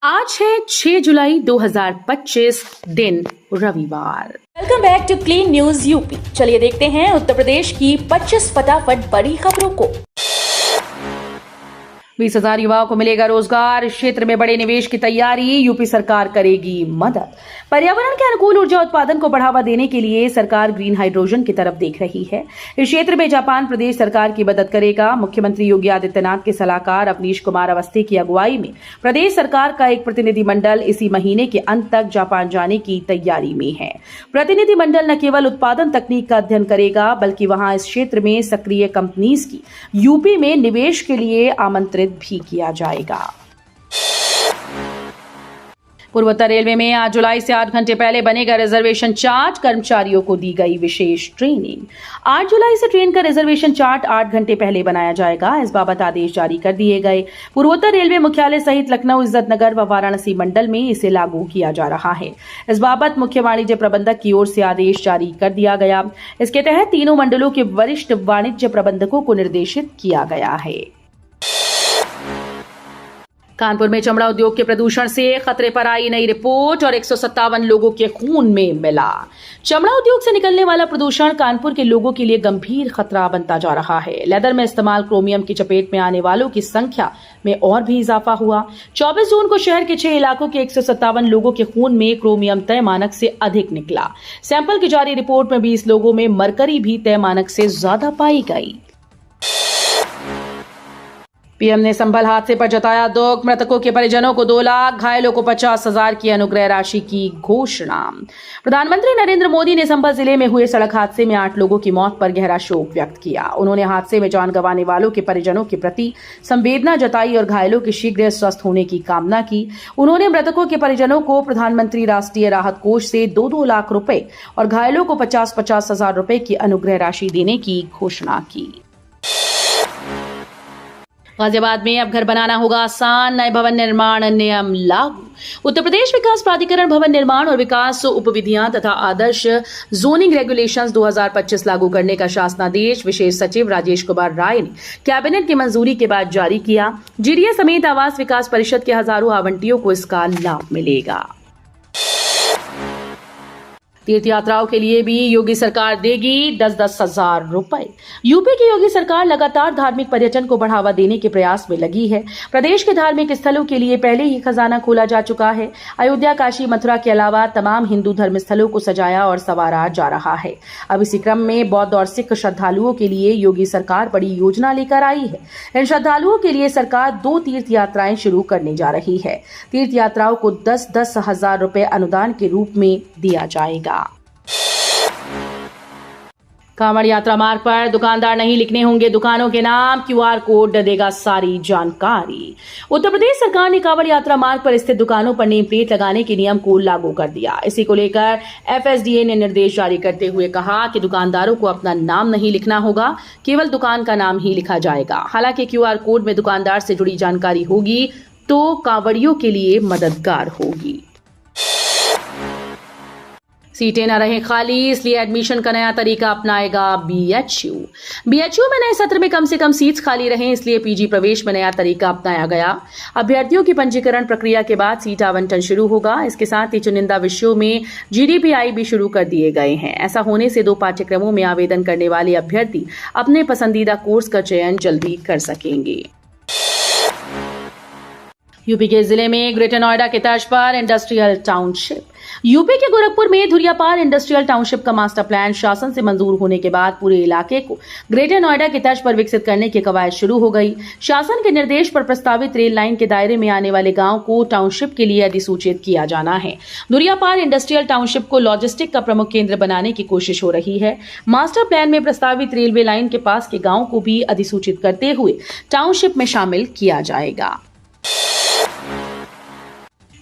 आज है 6 जुलाई 2025 दिन रविवार। Welcome back to Clean News UP. चलिए देखते हैं उत्तर प्रदेश की 25 फटाफट बड़ी खबरों को। 20,000 युवाओं को मिलेगा रोजगार। इस क्षेत्र में बड़े निवेश की तैयारी, यूपी सरकार करेगी मदद। पर्यावरण के अनुकूल ऊर्जा उत्पादन को बढ़ावा देने के लिए सरकार ग्रीन हाइड्रोजन की तरफ देख रही है। इस क्षेत्र में जापान प्रदेश सरकार की मदद करेगा। मुख्यमंत्री योगी आदित्यनाथ के सलाहकार अवनीश कुमार अवस्थी की अगुवाई में प्रदेश सरकार का एक प्रतिनिधिमंडल इसी महीने के अंत तक जापान जाने की तैयारी में है। प्रतिनिधिमंडल न केवल उत्पादन तकनीक का अध्ययन करेगा, बल्कि वहां इस क्षेत्र में सक्रिय कंपनीज की यूपी में निवेश के लिए आमंत्रित भी किया जाएगा। पूर्वोत्तर रेलवे में आज जुलाई से 8 घंटे पहले बनेगा रिजर्वेशन चार्ट। कर्मचारियों को दी गई विशेष ट्रेनिंग। 8 जुलाई से ट्रेन का रिजर्वेशन चार्ट 8 घंटे पहले बनाया जाएगा। इस बाबत आदेश जारी कर दिए गए। पूर्वोत्तर रेलवे मुख्यालय सहित लखनऊ, इज्जतनगर व वाराणसी मंडल में इसे लागू किया जा रहा है। इस बाबत मुख्य वाणिज्य प्रबंधक की ओर से आदेश जारी कर दिया गया। इसके तहत तीनों मंडलों के वरिष्ठ वाणिज्य प्रबंधकों को निर्देशित किया गया है। कानपुर में चमड़ा उद्योग के प्रदूषण से खतरे पर आई नई रिपोर्ट और 157 लोगों के खून में मिला। चमड़ा उद्योग से निकलने वाला प्रदूषण कानपुर के लोगों के लिए गंभीर खतरा बनता जा रहा है। लेदर में इस्तेमाल क्रोमियम की चपेट में आने वालों की संख्या में और भी इजाफा हुआ। 24 जून को शहर के 6 इलाकों के 157 लोगों के खून में क्रोमियम तय मानक से अधिक निकला। सैंपल की जारी रिपोर्ट में 20 लोगों में मरकरी भी तय मानक से ज्यादा पाई गई। पीएम ने संभल हादसे पर जताया दुख। मृतकों के परिजनों को 2 लाख, घायलों को 50,000 की अनुग्रह राशि की घोषणा। प्रधानमंत्री नरेंद्र मोदी ने संभल जिले में हुए सड़क हादसे में 8 लोगों की मौत पर गहरा शोक व्यक्त किया। उन्होंने हादसे में जान गंवाने वालों के परिजनों के प्रति संवेदना जताई और घायलों के शीघ्र स्वस्थ होने की कामना की। उन्होंने मृतकों के परिजनों को प्रधानमंत्री राष्ट्रीय राहत कोष से 2-2 लाख रुपए और घायलों को 50,000 रुपए की अनुग्रह राशि देने की घोषणा की। गाजियाबाद में अब घर बनाना होगा आसान, नए भवन निर्माण नियम लागू। उत्तर प्रदेश विकास प्राधिकरण भवन निर्माण और विकास उपविधियां तथा आदर्श जोनिंग रेगुलेशंस 2025 लागू करने का शासनादेश विशेष सचिव राजेश कुमार राय ने कैबिनेट की मंजूरी के बाद जारी किया। जीडीए समेत आवास विकास परिषद के हजारों आवंटियों को इसका लाभ मिलेगा। तीर्थ यात्राओं के लिए भी योगी सरकार देगी 10-10 हजार रुपए। यूपी की योगी सरकार लगातार धार्मिक पर्यटन को बढ़ावा देने के प्रयास में लगी है। प्रदेश के धार्मिक स्थलों के लिए पहले ही खजाना खोला जा चुका है। अयोध्या, काशी, मथुरा के अलावा तमाम हिंदू धर्म स्थलों को सजाया और संवारा जा रहा है। अब इसी क्रम में बौद्ध और सिख श्रद्धालुओं के लिए योगी सरकार बड़ी योजना लेकर आई है। इन श्रद्धालुओं के लिए सरकार 2 तीर्थ यात्राएं शुरू करने जा रही है। तीर्थ यात्राओं को 10-10 हजार रुपए अनुदान के रूप में दिया जाएगा। कांवड़ यात्रा मार्ग पर दुकानदार नहीं लिखने होंगे दुकानों के नाम, क्यूआर कोड देगा सारी जानकारी। उत्तर प्रदेश सरकार ने कांवड़ यात्रा मार्ग पर स्थित दुकानों पर नेम प्लेट लगाने के नियम को लागू कर दिया। इसी को लेकर एफएसडीए ने निर्देश जारी करते हुए कहा कि दुकानदारों को अपना नाम नहीं लिखना होगा, केवल दुकान का नाम ही लिखा जाएगा। हालांकि क्यूआर कोड में दुकानदार से जुड़ी जानकारी होगी तो कांवड़ियों के लिए मददगार होगी। सीटें न रहे खाली, इसलिए एडमिशन का नया तरीका अपनाएगा बीएचयू। बीएचयू में नए सत्र में कम से कम सीट्स खाली रहें, इसलिए पीजी प्रवेश में नया तरीका अपनाया गया। अभ्यर्थियों की पंजीकरण प्रक्रिया के बाद सीट आवंटन शुरू होगा। इसके साथ ही चुनिंदा विषयों में जीडीपीआई भी शुरू कर दिए गए हैं। ऐसा होने से 2 पाठ्यक्रमों में आवेदन करने वाले अभ्यर्थी अपने पसंदीदा कोर्स का चयन जल्दी कर सकेंगे। यूपी के जिले में ग्रेटर नोएडा के तर्ज पर इंडस्ट्रियल टाउनशिप। यूपी के गोरखपुर में धुरियापार इंडस्ट्रियल टाउनशिप का मास्टर प्लान शासन से मंजूर होने के बाद पूरे इलाके को ग्रेटर नोएडा के तर्ज पर विकसित करने की कवायद शुरू हो गई। शासन के निर्देश पर प्रस्तावित रेल लाइन के दायरे में आने वाले गांव को टाउनशिप के लिए अधिसूचित किया जाना है। धुरियापार इंडस्ट्रियल टाउनशिप को लॉजिस्टिक का प्रमुख केंद्र बनाने की कोशिश हो रही है। मास्टर प्लान में प्रस्तावित रेलवे लाइन के पास के गाँव को भी अधिसूचित करते हुए टाउनशिप में शामिल किया जाएगा।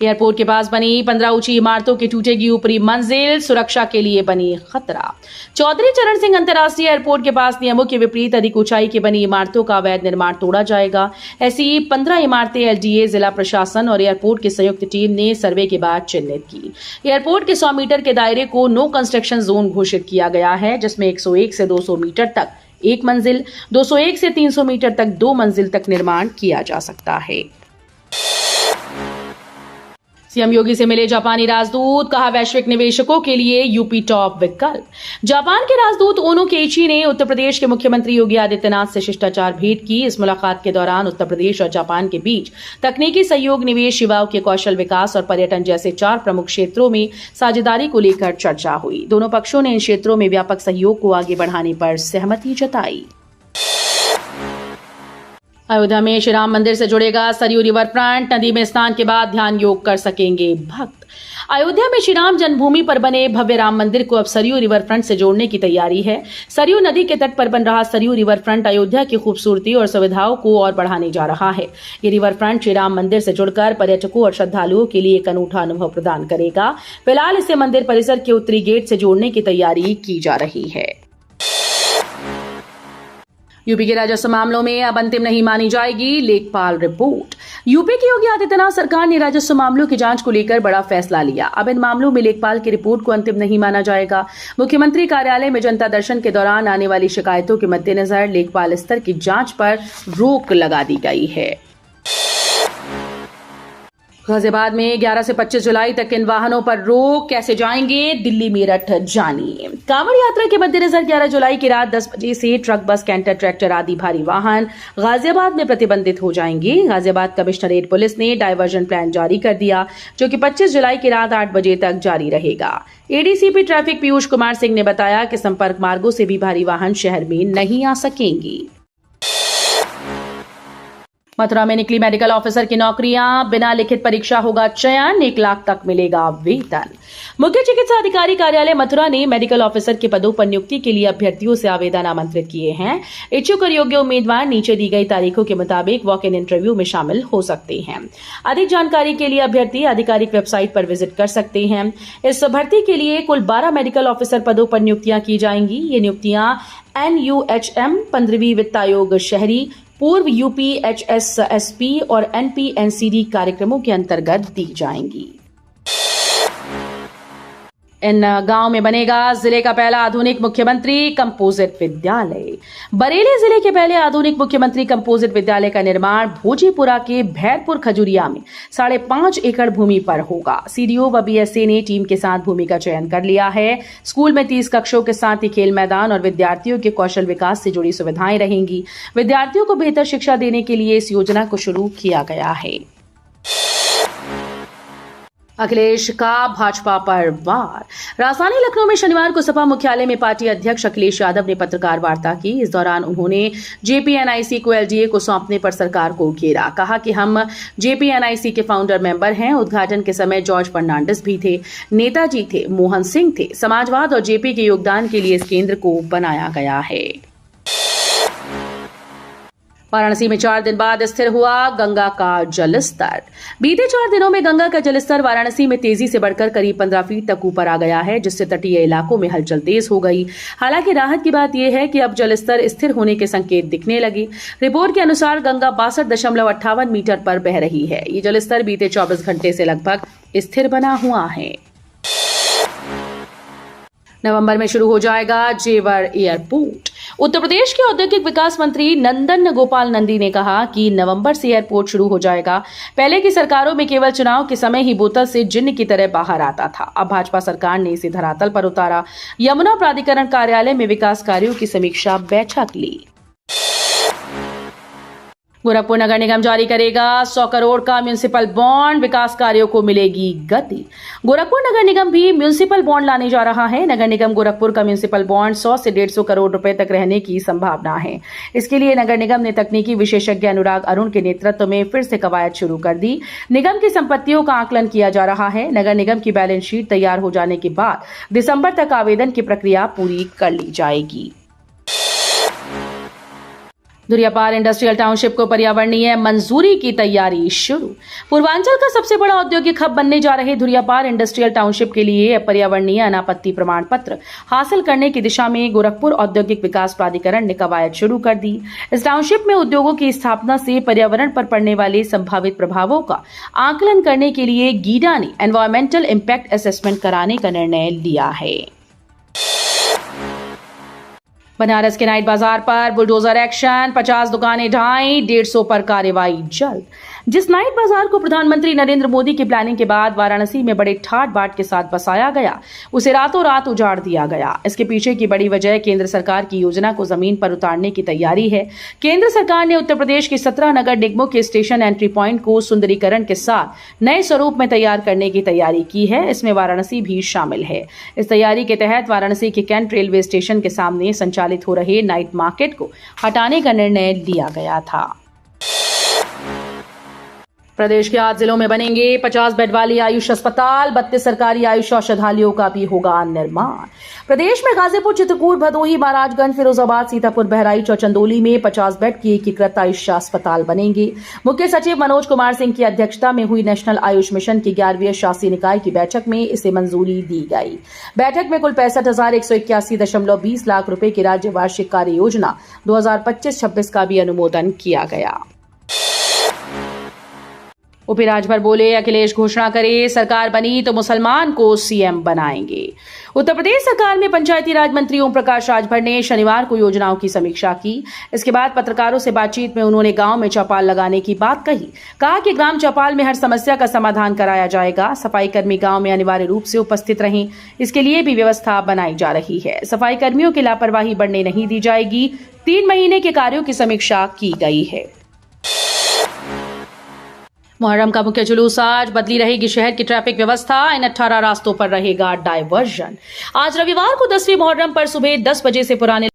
एयरपोर्ट के पास बनी 15 ऊंची इमारतों की टूटेगी ऊपरी मंजिल, सुरक्षा के लिए बनी खतरा। चौधरी चरण सिंह अंतर्राष्ट्रीय एयरपोर्ट के पास नियमों के विपरीत अधिक ऊंचाई की बनी इमारतों का अवैध निर्माण तोड़ा जाएगा। ऐसी 15 इमारतें एलडीए, जिला प्रशासन और एयरपोर्ट की संयुक्त टीम ने सर्वे के बाद चिन्हित की। एयरपोर्ट के 100 मीटर के दायरे को नो कंस्ट्रक्शन जोन घोषित किया गया है, जिसमें 101 से 200 मीटर तक 1 मंजिल, 201 से 300 मीटर तक 2 मंजिल तक निर्माण किया जा सकता है। सीएम योगी से मिले जापानी राजदूत, कहा वैश्विक निवेशकों के लिए यूपी टॉप विकल्प। जापान के राजदूत ओनो केइची ने उत्तर प्रदेश के मुख्यमंत्री योगी आदित्यनाथ से शिष्टाचार भेंट की। इस मुलाकात के दौरान उत्तर प्रदेश और जापान के बीच तकनीकी सहयोग, निवेश, युवाओं के कौशल विकास और पर्यटन जैसे 4 प्रमुख क्षेत्रों में साझेदारी को लेकर चर्चा हुई। दोनों पक्षों ने इन क्षेत्रों में व्यापक सहयोग को आगे बढ़ाने पर सहमति जताई। अयोध्या में श्री राम मंदिर से जुड़ेगा सरयू रिवर फ्रंट। नदी में स्नान के बाद ध्यान योग कर सकेंगे भक्त। अयोध्या में श्री राम जन्मभूमि पर बने भव्य राम मंदिर को अब सरयू रिवर फ्रंट से जोड़ने की तैयारी है। सरयू नदी के तट पर बन रहा सरयू रिवर फ्रंट अयोध्या की खूबसूरती और सुविधाओं को और बढ़ाने जा रहा है। ये रिवर फ्रंट श्री राम मंदिर से जुड़कर पर्यटकों और श्रद्धालुओं के लिए एक अनूठा अनुभव प्रदान करेगा। फिलहाल इसे मंदिर परिसर के उत्तरी गेट से जोड़ने की तैयारी की जा रही है। यूपी के राजस्व मामलों में अब अंतिम नहीं मानी जाएगी लेखपाल रिपोर्ट। यूपी की योगी आदित्यनाथ सरकार ने राजस्व मामलों की जांच को लेकर बड़ा फैसला लिया। अब इन मामलों में लेखपाल की रिपोर्ट को अंतिम नहीं माना जाएगा। मुख्यमंत्री कार्यालय में जनता दर्शन के दौरान आने वाली शिकायतों के मद्देनजर लेखपाल स्तर की जांच पर रोक लगा दी गई है। गाजियाबाद में 11 से 25 जुलाई तक इन वाहनों पर रोक, कैसे जाएंगे दिल्ली मेरठ जानिए। कांवड़ यात्रा के मद्देनजर 11 जुलाई की रात 10 बजे से ट्रक, बस, कैंटर, ट्रैक्टर आदि भारी वाहन गाजियाबाद में प्रतिबंधित हो जाएंगे। गाजियाबाद कमिश्नरेट पुलिस ने डायवर्जन प्लान जारी कर दिया, जो कि 25 जुलाई की रात 8 बजे तक जारी रहेगा। एडीसीपी ट्रैफिक पीयूष कुमार सिंह ने बताया कि संपर्क मार्गों से भी भारी वाहन शहर में नहीं आ सकेंगी। मथुरा में निकली मेडिकल ऑफिसर की नौकरियां, बिना लिखित परीक्षा होगा चयन, 1 लाख तक मिलेगा वेतन। मुख्य चिकित्सा अधिकारी कार्यालय मथुरा ने मेडिकल ऑफिसर के पदों पर नियुक्ति के लिए अभ्यर्थियों से आवेदन आमंत्रित किए हैं। इच्छुक और योग्य उम्मीदवार नीचे दी गई तारीखों के मुताबिक वॉक इन इंटरव्यू में शामिल हो सकते हैं। अधिक जानकारी के लिए अभ्यर्थी आधिकारिक वेबसाइट पर विजिट कर सकते हैं। इस भर्ती के लिए कुल 12 मेडिकल ऑफिसर पदों पर नियुक्तियां की जाएंगी। ये नियुक्तियां NUHM, 15वीं वित्त आयोग शहरी, पूर्व UPHSSP और NPNCD कार्यक्रमों के अंतर्गत दी जाएंगी। इन गांव में बनेगा जिले का पहला आधुनिक मुख्यमंत्री कंपोजिट विद्यालय। बरेली जिले के पहले आधुनिक मुख्यमंत्री कंपोजिट विद्यालय का निर्माण भोजीपुरा के भैरपुर खजुरिया में 5.5 एकड़ भूमि पर होगा। CDO व BSA ने टीम के साथ भूमि का चयन कर लिया है। स्कूल में 30 कक्षों के साथ ही खेल मैदान और विद्यार्थियों के कौशल विकास से जुड़ी सुविधाएं रहेंगी। विद्यार्थियों को बेहतर शिक्षा देने के लिए इस योजना को शुरू किया गया है। अखिलेश का भाजपा पर वार। राजधानी लखनऊ में शनिवार को सपा मुख्यालय में पार्टी अध्यक्ष अखिलेश यादव ने पत्रकार वार्ता की। इस दौरान उन्होंने JPNIC को LGA को सौंपने पर सरकार को घेरा। कहा कि हम JPNIC के फाउंडर मेंबर हैं। उद्घाटन के समय जॉर्ज फर्नांडिस भी थे, नेताजी थे, मोहन सिंह थे। समाजवाद और JP के योगदान के लिए इस केंद्र को बनाया गया है। वाराणसी में 4 दिन बाद स्थिर हुआ गंगा का जलस्तर। बीते 4 दिनों में गंगा का जलस्तर वाराणसी में तेजी से बढ़कर करीब 15 फीट तक ऊपर आ गया है, जिससे तटीय इलाकों में हलचल तेज हो गई। हालांकि राहत की बात यह है कि अब जलस्तर स्थिर होने के संकेत दिखने लगे। रिपोर्ट के अनुसार गंगा 62.58 मीटर पर बह रही है। ये जलस्तर बीते 24 घंटे से लगभग स्थिर बना हुआ है। नवंबर में शुरू हो जाएगा जेवर एयरपोर्ट। उत्तर प्रदेश के औद्योगिक विकास मंत्री नंदन गोपाल नंदी ने कहा कि नवंबर से एयरपोर्ट शुरू हो जाएगा। पहले की सरकारों में केवल चुनाव के समय ही बोतल से जिन्न की तरह बाहर आता था। अब भाजपा सरकार ने इसे धरातल पर उतारा। यमुना प्राधिकरण कार्यालय में विकास कार्यों की समीक्षा बैठक ली। गोरखपुर नगर निगम जारी करेगा 100 करोड़ का म्युनिसिपल बॉन्ड, विकास कार्यों को मिलेगी गति। गोरखपुर नगर निगम भी म्युनिसिपल बॉन्ड लाने जा रहा है। नगर निगम गोरखपुर का म्युनिसिपल बॉन्ड 100 से 150 करोड़ रुपए तक रहने की संभावना है। इसके लिए नगर निगम ने तकनीकी विशेषज्ञ अनुराग अरुण के नेतृत्व में फिर से कवायद शुरू कर दी। निगम की संपत्तियों का आकलन किया जा रहा है। नगर निगम की बैलेंस शीट तैयार हो जाने के बाद दिसंबर तक आवेदन की प्रक्रिया पूरी कर ली जाएगी। धुरियापार इंडस्ट्रियल टाउनशिप को पर्यावरणीय मंजूरी की तैयारी शुरू। पूर्वांचल का सबसे बड़ा औद्योगिक हब बनने जा रहे धुरियापार इंडस्ट्रियल टाउनशिप के लिए पर्यावरणीय अनापत्ति प्रमाण पत्र हासिल करने की दिशा में गोरखपुर औद्योगिक विकास प्राधिकरण ने कवायद शुरू कर दी। इस टाउनशिप में उद्योगों की स्थापना से पर्यावरण पर पड़ने वाले संभावित प्रभावों का आकलन करने के लिए गीडा ने एनवायरमेंटल इम्पैक्ट असेसमेंट कराने का निर्णय लिया है। बनारस के नाइट बाजार पर बुलडोजर एक्शन, 50 दुकानें ढाई, 150 पर कार्रवाई जल्द। जिस नाइट बाजार को प्रधानमंत्री नरेंद्र मोदी की प्लानिंग के बाद वाराणसी में बड़े ठाट बाट के साथ बसाया गया, उसे रातों रात उजाड़ दिया गया। इसके पीछे की बड़ी वजह केंद्र सरकार की योजना को जमीन पर उतारने की तैयारी है। केंद्र सरकार ने उत्तर प्रदेश के 17 नगर निगमों के स्टेशन एंट्री पॉइंट को सुंदरीकरण के साथ नए स्वरूप में तैयार करने की तैयारी की है। इसमें वाराणसी भी शामिल है। इस तैयारी के तहत वाराणसी के कैंट रेलवे स्टेशन के सामने संचालित हो रहे नाइट मार्केट को हटाने का निर्णय लिया गया था। प्रदेश के 8 जिलों में बनेंगे 50 बेड वाली आयुष अस्पताल, 32 सरकारी आयुष औषधालयों का भी होगा निर्माण। प्रदेश में गाजीपुर, चित्रकूट, भदोही, महाराजगंज, फिरोजाबाद, सीतापुर, बहराइच और चंदौली में 50 बेड की एकीकृत आयुष अस्पताल बनेंगे। मुख्य सचिव मनोज कुमार सिंह की अध्यक्षता में हुई नेशनल आयुष मिशन की 11वीं शासी निकाय की बैठक में इसे मंजूरी दी गई। बैठक में कुल 65,181.20 लाख रुपए की राज्य वार्षिक कार्य योजना 2025-26 का भी अनुमोदन किया गया। ओपी राजभर बोले, अखिलेश घोषणा करे सरकार बनी तो मुसलमान को सीएम बनाएंगे। उत्तर प्रदेश सरकार में पंचायती राज मंत्री ओम प्रकाश राजभर ने शनिवार को योजनाओं की समीक्षा की। इसके बाद पत्रकारों से बातचीत में उन्होंने गांव में चौपाल लगाने की बात कही। कहा कि ग्राम चौपाल में हर समस्या का समाधान कराया जाएगा। सफाई कर्मी गांव में अनिवार्य रूप से उपस्थित रहें, इसके लिए भी व्यवस्था बनाई जा रही है। सफाई कर्मियों की लापरवाही बढ़ने नहीं दी जाएगी। 3 महीने के कार्यों की समीक्षा की गई है। मुहर्रम का मुख्य जुलूस आज, बदली रहेगी शहर की ट्रैफिक व्यवस्था। इन 18 रास्तों पर रहेगा डायवर्जन। आज रविवार को 10वीं मुहर्रम पर सुबह 10 बजे से पुराने